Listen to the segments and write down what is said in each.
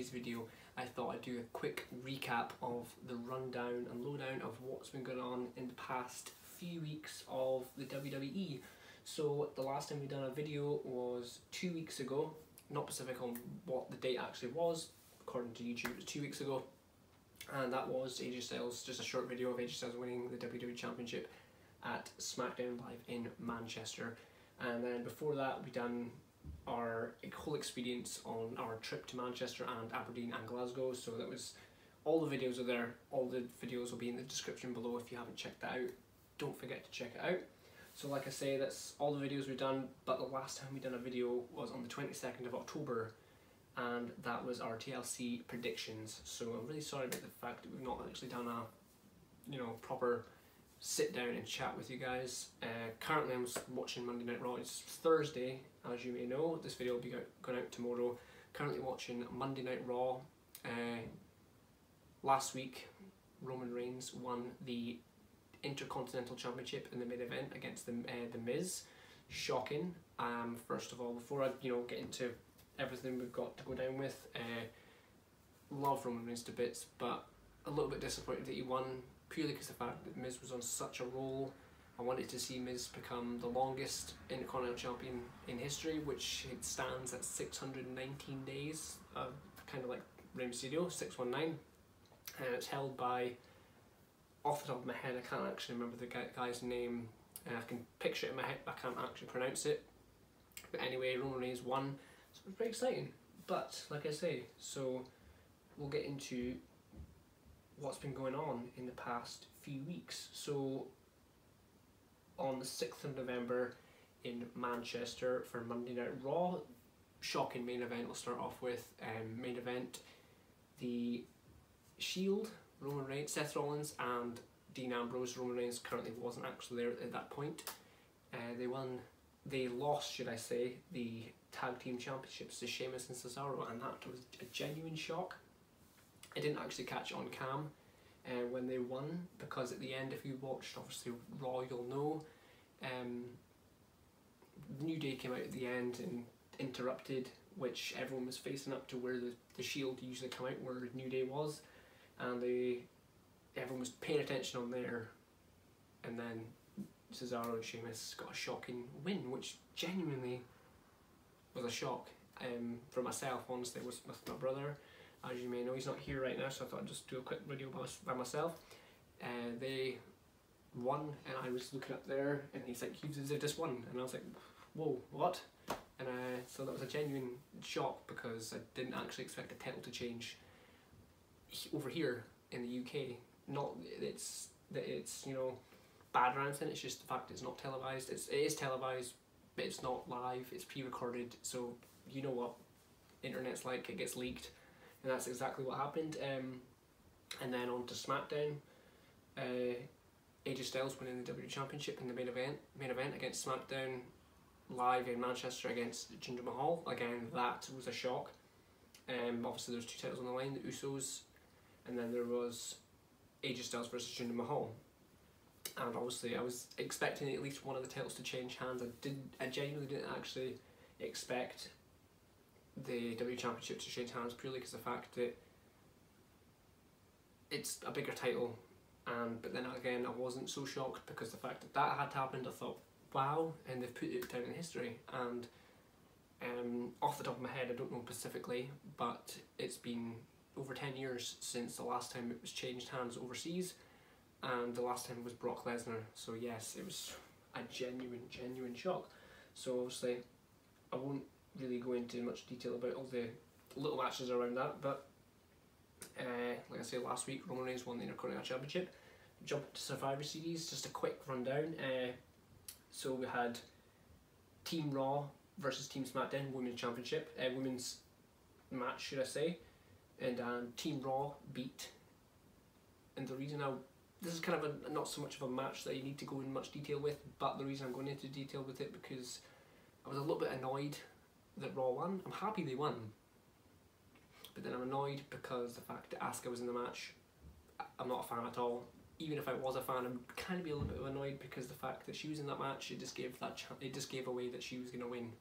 today's video, I thought I'd do a quick recap of the rundown and lowdown of what's been going on in the past few weeks of the WWE. So the last time we done a video was 2 weeks ago, not specific on what the date actually was, according to YouTube it was 2 weeks ago, and that was AJ Styles, just a short video of AJ Styles winning the WWE Championship at SmackDown Live in Manchester. And then before that we done our whole experience on our trip to Manchester and Aberdeen and Glasgow. So that was, all the videos are there, all the videos will be in the description below if you haven't checked that out. Don't forget to check it out. So like I say, that's all the videos we've done, but the last time we done a video was on the 22nd of October, and that was our TLC predictions. So I'm really sorry about the fact that we've not actually done a proper sit down and chat with you guys. Currently I'm watching Monday Night Raw. It's Thursday, as you may know. This video will be going out tomorrow. Currently watching Monday Night Raw. Last week Roman Reigns won the Intercontinental Championship in the main event against the Miz. Shocking. First of all, before I get into everything we've got to go down with, love Roman Reigns to bits, but a little bit disappointed that he won, purely because the fact that Miz was on such a roll. I wanted to see Miz become the longest Intercontinental Champion in history, which it stands at 619 days, kind of like Rey Mysterio, 619, and it's held by, off the top of my head, I can't actually remember the guy's name, I can picture it in my head, but I can't actually pronounce it. But anyway, Roman Reigns won, so it was very exciting. But like I say, so we'll get into what's been going on in the past few weeks. So on the 6th of November in Manchester for Monday Night Raw, shocking main event we'll start off with. Main event, the Shield, Roman Reigns, Seth Rollins and Dean Ambrose. Roman Reigns currently wasn't actually there at that point. They lost, should I say, the tag team championships to Sheamus and Cesaro, and that was a genuine shock. I didn't actually catch it on cam when they won, because at the end, if you watched obviously Raw, you'll know, New Day came out at the end and interrupted, which everyone was facing up to where the Shield usually come out, where New Day was, and everyone was paying attention on there, and then Cesaro and Sheamus got a shocking win, which genuinely was a shock for myself. Honestly, it was with my brother. As you may know, he's not here right now, so I thought I'd just do a quick video by myself. They won, and I was looking up there, and he's like, "You've just won," and I was like, "Whoa, what?" And so that was a genuine shock, because I didn't actually expect the title to change over here in the UK. Not it's bad or anything. It's just the fact it's not televised. It is televised, but it's not live. It's pre-recorded, so you know what internet's like. It gets leaked. And that's exactly what happened. And then on to SmackDown. AJ Styles winning the WWE Championship in the main event against SmackDown Live in Manchester against Jinder Mahal. Again, that was a shock. Obviously there's two titles on the line, the Usos, and then there was AJ Styles versus Jinder Mahal. And obviously I was expecting at least one of the titles to change hands. I genuinely didn't actually expect the WWE Championship to change hands, purely because of the fact that it's a bigger title, but then again I wasn't so shocked, because the fact that had happened, I thought, wow, and they've put it down in history. And off the top of my head I don't know specifically, but it's been over 10 years since the last time it was changed hands overseas, and the last time was Brock Lesnar. So yes, it was a genuine shock. So obviously I won't really go into much detail about all the little matches around that, but like I said, last week Roman Reigns won the Intercontinental Championship. Jump to Survivor Series, just a quick rundown. So we had Team Raw versus Team SmackDown Women's Championship, women's match should I say, and Team Raw beat. And the reason this is kind of not so much of a match that you need to go in much detail with, but the reason I'm going into detail with it, because I was a little bit annoyed that Raw won. I'm happy they won, but then I'm annoyed because the fact that Asuka was in the match, I'm not a fan at all. Even if I was a fan, I'd kind of be a little bit annoyed, because the fact that she was in that match, it just gave away that she was going to win.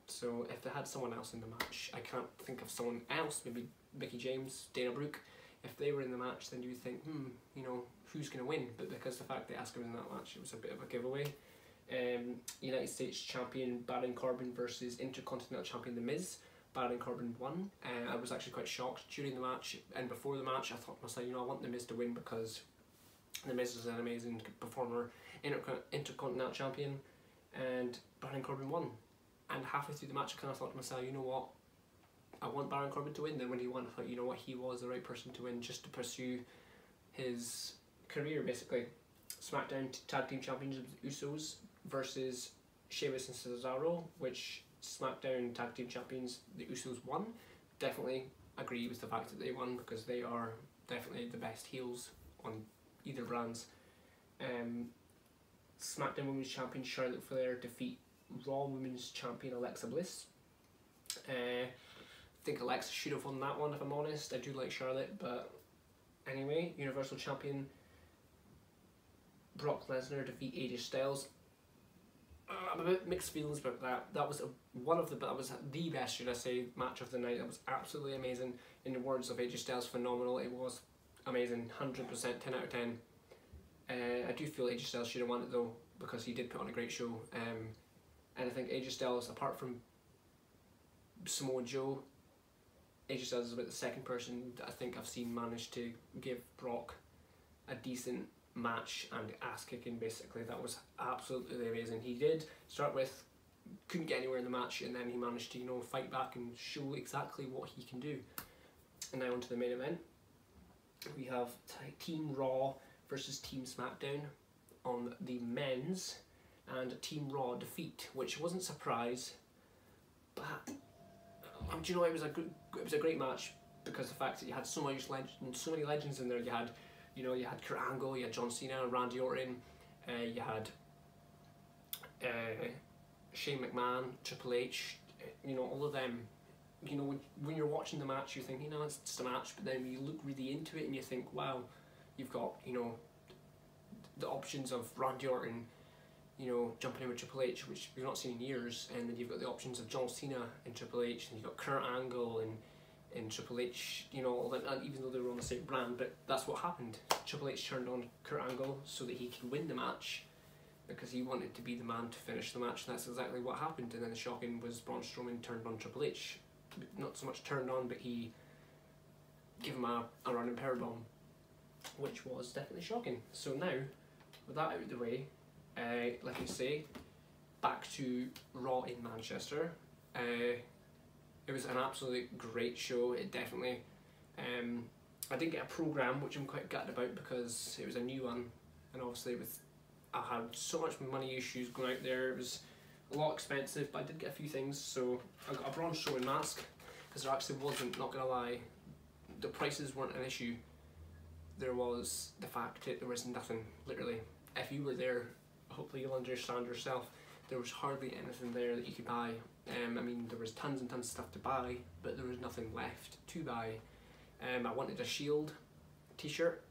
So if they had someone else in the match, I can't think of someone else, maybe Mickey James, Dana Brooke, if they were in the match, then you would think, you know, who's going to win? But because the fact that Asuka was in that match, it was a bit of a giveaway. United States Champion Baron Corbin versus Intercontinental Champion The Miz. Baron Corbin won. I was actually quite shocked during the match and before the match. I thought to myself, you know, I want The Miz to win because The Miz is an amazing performer, Intercontinental Champion, and Baron Corbin won. And halfway through the match, I kind of thought to myself, you know what, I want Baron Corbin to win. Then when he won, I thought, you know what, he was the right person to win just to pursue his career, basically. SmackDown Tag Team Champions Usos versus Sheamus and Cesaro, which SmackDown Tag Team Champions, the Usos won. Definitely agree with the fact that they won because they are definitely the best heels on either brands. SmackDown Women's Champion Charlotte Flair defeat Raw Women's Champion Alexa Bliss. I think Alexa should have won that one, if I'm honest. I do like Charlotte, but anyway, Universal Champion Brock Lesnar defeat AJ Styles. I'm a bit mixed feelings about that. That was the best, should I say, match of the night. That was absolutely amazing. In the words of AJ Styles, phenomenal. It was amazing, 100%, 10 out of 10. I do feel AJ Styles should have won it though, because he did put on a great show. And I think AJ Styles, apart from Samoa Joe, AJ Styles is about the second person that I think I've seen manage to give Brock a decent match and ass kicking, basically. That was absolutely amazing. He did start with, couldn't get anywhere in the match, and then he managed to, you know, fight back and show exactly what he can do. And now on to the main event. We have Team Raw versus Team SmackDown on the men's, and Team Raw defeat, which wasn't a surprise, but do you know, it was a great match because the fact that you had so many legends in there. You had, you know, you had Kurt Angle, you had John Cena, Randy Orton, you had Shane McMahon, Triple H, you know, all of them. You know, when you're watching the match, you think, you know, it's just a match, but then you look really into it and you think, wow, you've got, you know, the options of Randy Orton, you know, jumping in with Triple H, which we've not seen in years, and then you've got the options of John Cena and Triple H, and you've got Kurt Angle and Triple H, you know, all that, even though they were on the same brand. But that's what happened. Triple H turned on Kurt Angle so that he could win the match, because he wanted to be the man to finish the match, and that's exactly what happened. And then the shocking was Braun Strowman turned on Triple H. Not so much turned on, but he gave him a running powerbomb, which was definitely shocking. So now, with that out of the way, like I say, back to Raw in Manchester. It was an absolutely great show. It definitely, I didn't get a programme, which I'm quite gutted about because it was a new one, and obviously I had so much money issues going out there. It was a lot expensive, but I did get a few things. So I got a Braun Strowman mask, because there actually wasn't, not gonna lie, the prices weren't an issue. There was the fact that there was nothing, literally. If you were there, hopefully you'll understand yourself, there was hardly anything there that you could buy. I mean, there was tons and tons of stuff to buy, but there was nothing left to buy. I wanted a Shield t-shirt,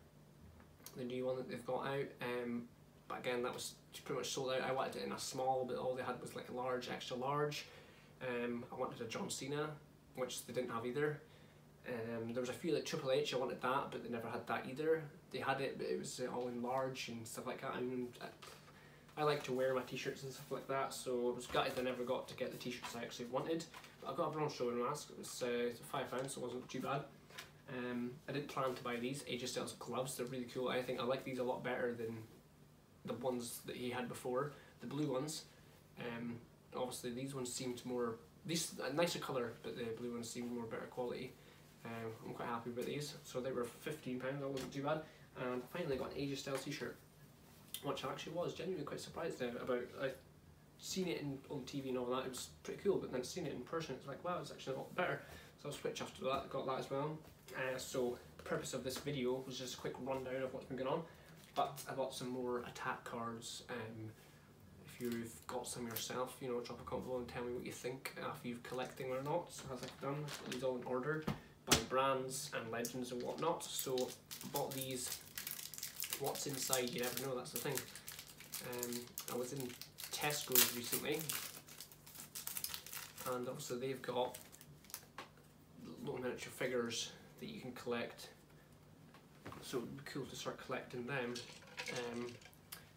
the new one that they've got out, but again, that was pretty much sold out. I wanted it in a small, but all they had was like a large, extra large. I wanted a John Cena, which they didn't have either. There was a few like Triple H, I wanted that, but they never had that either. They had it, but it was all in large and stuff like that. I mean, I like to wear my t-shirts and stuff like that, so I was gutted I never got to get the t-shirts I actually wanted. But I got a Braun Strowman mask. It was £5, so it wasn't too bad. I did plan to buy these AJ Styles gloves. They're really cool. I think I like these a lot better than the ones that he had before, the blue ones. Obviously these ones seemed more, a nicer colour, but the blue ones seemed more better quality. I'm quite happy with these. So they were £15, that wasn't too bad. And I finally got an AJ Styles t-shirt, which I actually was genuinely quite surprised about. I've seen it on TV and all that, it was pretty cool, but then seeing it in person, it's like, wow, it's actually a lot better. So I was quite chuffed with that, got that as well. So the purpose of this video was just a quick rundown of what's been going on, but I got some more attack cards. If you've got some yourself, you know, drop a comment below and tell me what you think, if you've collecting or not. So as I've done, I've got these all in order by brands and legends and whatnot. So I bought these. What's inside, you never know, that's the thing. I was in Tesco's recently, and obviously they've got little miniature figures that you can collect, so it would be cool to start collecting them.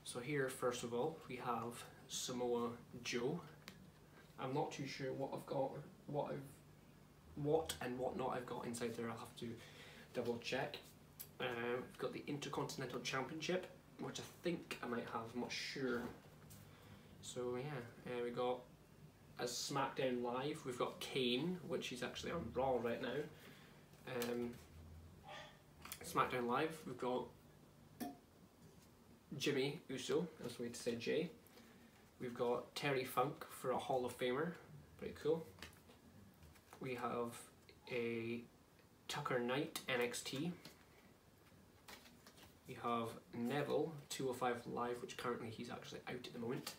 So here, first of all, we have Samoa Joe. I'm not too sure what I've got, what and what not I've got inside there. I'll have to double check. We've got the Intercontinental Championship, which I think I might have, I'm not sure. So yeah, we got, as SmackDown Live, we've got Kane, which is actually on Raw right now. SmackDown Live, we've got Jimmy Uso, that's the way to say Jay. We've got Terry Funk for a Hall of Famer, pretty cool. We have a Tucker Knight NXT. We have Neville 205 Live, which currently he's actually out at the moment.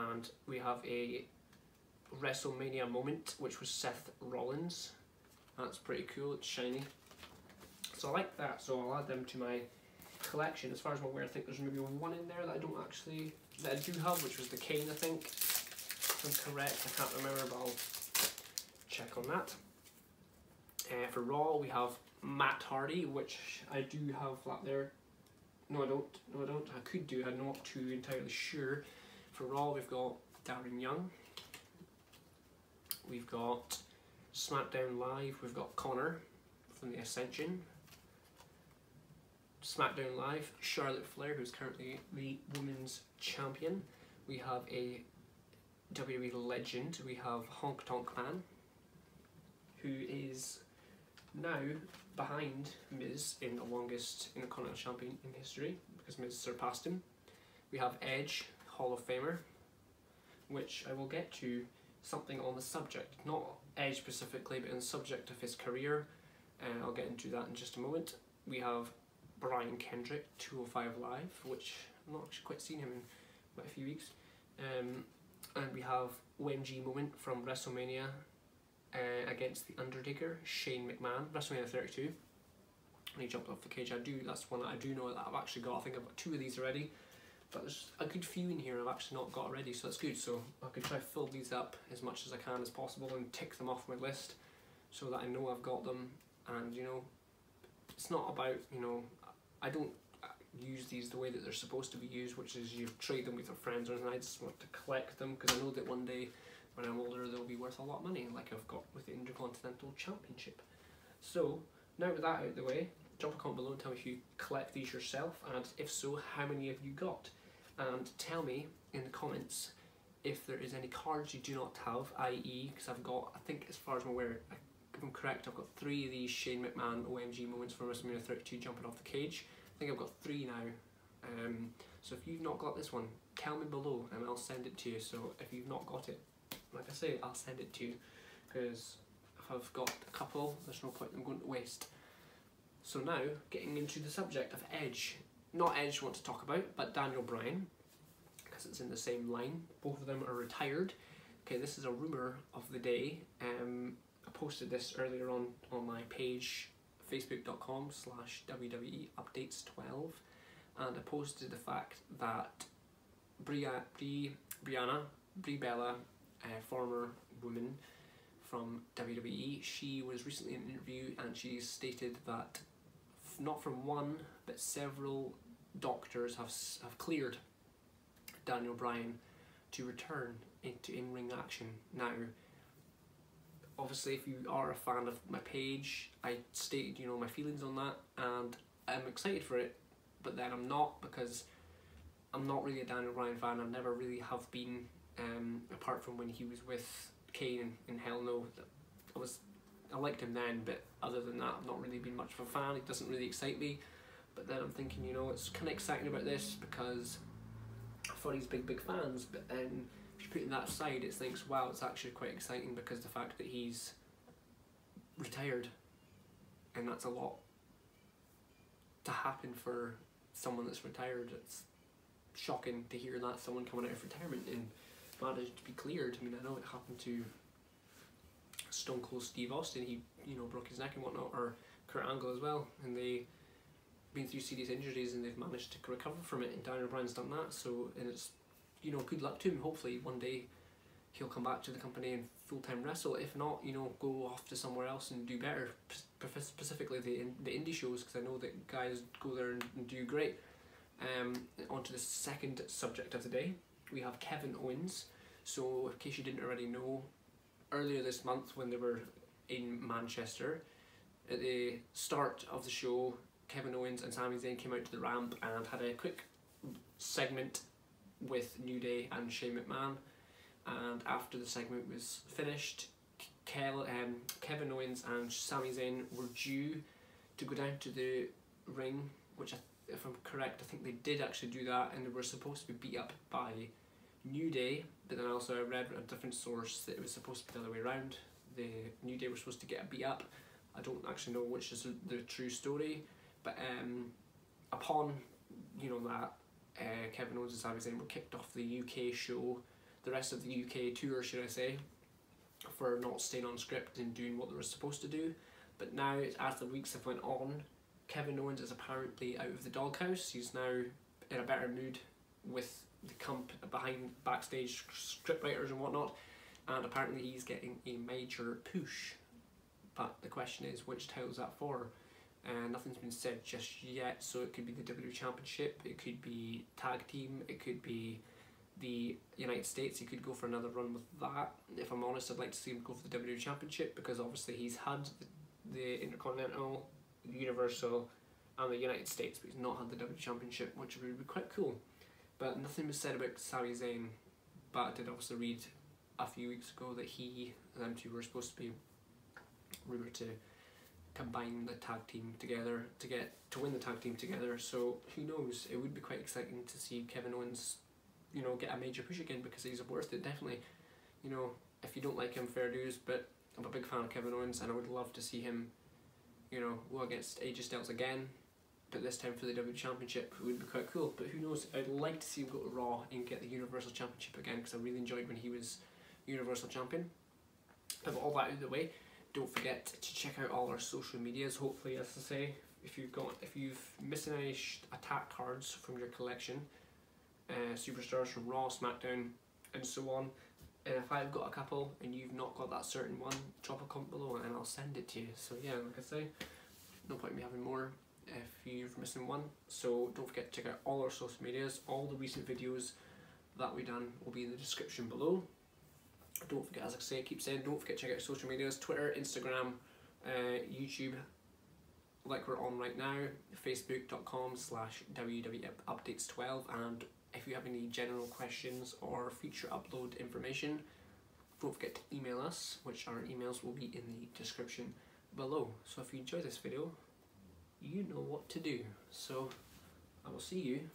And we have a WrestleMania moment, which was Seth Rollins. That's pretty cool, it's shiny. So I like that, so I'll add them to my collection. As far as I'm aware, I think there's maybe one in there that I don't actually, that I do have, which was the Kane, I think. If I'm correct, I can't remember, but I'll check on that. For Raw, we have Matt Hardy, which I do have that there. No, I don't. I could do, I'm not too entirely sure. For Raw, we've got Darren Young. We've got SmackDown Live, we've got Connor from the Ascension. SmackDown Live, Charlotte Flair, who's currently the Women's Champion. We have a WWE legend, we have Honk Tonk Man, who is now behind Miz in the longest Intercontinental Champion in history, because Miz surpassed him. We have Edge, Hall of Famer, which I will get to something on the subject, not Edge specifically, but in the subject of his career, and I'll get into that in just a moment. We have Brian Kendrick, 205 Live, which I'm not actually quite seen him in quite a few weeks. And we have OMG moment from WrestleMania against The Undertaker, Shane McMahon, WrestleMania 32. When he jumped off the cage, that's one that I do know that I've actually got. I think I've got 2 of these already, but there's a good few in here I've actually not got already, so that's good. So I can try to fill these up as much as I can as possible and tick them off my list so that I know I've got them. And you know, it's not about, you know, I don't use these the way that they're supposed to be used, which is you trade them with your friends, and I just want to collect them because I know that one day when I'm older they'll be worth a lot of money, like I've got with the Intercontinental Championship. So now with that out of the way, drop a comment below and tell me if you collect these yourself, and if so, how many have you got? And tell me in the comments if there is any cards you do not have, i.e. because I've got, I think as far as I'm aware, if I'm correct, I've got 3 of these Shane McMahon OMG moments from WrestleMania 32 jumping off the cage. I think I've got 3 now. So if you've not got this one, tell me below and I'll send it to you. So if you've not got it, like I say, I'll send it to you, because if I've got a couple, there's no point in going to waste. So now, getting into the subject of Edge. Not Edge I want to talk about, but Daniel Bryan, because it's in the same line. Both of them are retired. Okay, this is a rumour of the day. I posted this earlier on my page, facebook.com/WWE updates 12, and I posted the fact that Brie Bella, a former woman from WWE, she was recently in an interview and she stated that not from one but several doctors have cleared Daniel Bryan to return into in-ring action. Now, obviously, if you are a fan of my page, I stated, you know, my feelings on that, and I'm excited for it, but then I'm not, because I'm not really a Daniel Bryan fan. I never really have been, apart from when he was with Kane in Hell No. I liked him then, but other than that, I've not really been much of a fan. It doesn't really excite me. But then I'm thinking, you know, it's kind of exciting about this because for these big fans, but then if you're putting that aside, it thinks, wow, it's actually quite exciting because the fact that he's retired, and that's a lot to happen for someone that's retired. It's shocking to hear that someone coming out of retirement and managed to be cleared. I mean, I know it happened to Stone Cold Steve Austin. He, you know, broke his neck and whatnot, or Kurt Angle as well, and they been through serious injuries and they've managed to recover from it, and Daniel Bryan's done that. So, and it's, you know, good luck to him. Hopefully one day he'll come back to the company and full-time wrestle. If not, you know, go off to somewhere else and do better, specifically the indie shows, because I know that guys go there and do great. On to the second subject of the day, we have Kevin Owens. So in case you didn't already know, earlier this month when they were in Manchester, at the start of the show, Kevin Owens and Sami Zayn came out to the ramp and had a quick segment with New Day and Shane McMahon. And after the segment was finished, Kevin Owens and Sami Zayn were due to go down to the ring, which, if I'm correct, I think they did actually do that, and they were supposed to be beat up by New Day, but then also I read a different source that it was supposed to be the other way around. The New Day were supposed to get beat up. I don't actually know which is the true story, but upon, you know, that Kevin Owens and Sami Zayn were kicked off the UK show, the rest of the UK tour, should I say, for not staying on script and doing what they were supposed to do. But now, as the weeks have went on, Kevin Owens is apparently out of the doghouse. He's now in a better mood with the behind backstage scriptwriters and whatnot, and apparently he's getting a major push. But the question is, which title is that for? Nothing's been said just yet, so it could be the WWE Championship, it could be tag team, it could be the United States. He could go for another run with that. If I'm honest, I'd like to see him go for the WWE Championship, because obviously he's had the Intercontinental, the Universal and the United States, but he's not had the WWE Championship, which would be quite cool. But nothing was said about Sami Zayn, but I did also read a few weeks ago that he and them two were supposed to be rumoured to combine the tag team together to win the tag team together. So who knows, it would be quite exciting to see Kevin Owens, you know, get a major push again, because he's worth it, definitely. You know, if you don't like him, fair dues, but I'm a big fan of Kevin Owens, and I would love to see him, you know, go against AJ Styles again, but this time for the WWE Championship. It would be quite cool. But who knows, I'd like to see him go to Raw and get the Universal Championship again, because I really enjoyed when he was Universal Champion. But all that out of the way, don't forget to check out all our social medias. Hopefully, as I say, if you've missing any attack cards from your collection, superstars from Raw, SmackDown and so on, and if I've got a couple and you've not got that certain one, drop a comment below and I'll send it to you. So yeah, like I say, no point in me having more if you're missing one. So don't forget to check out all our social medias. All the recent videos that we've done will be in the description below. Don't forget, as I say, keep saying, don't forget to check out social medias, Twitter, Instagram, YouTube, like we're on right now, facebook.com/WWEupdates12, and if you have any general questions or future upload information, don't forget to email us, which our emails will be in the description below. So if you enjoyed this video, you know what to do. So I will see you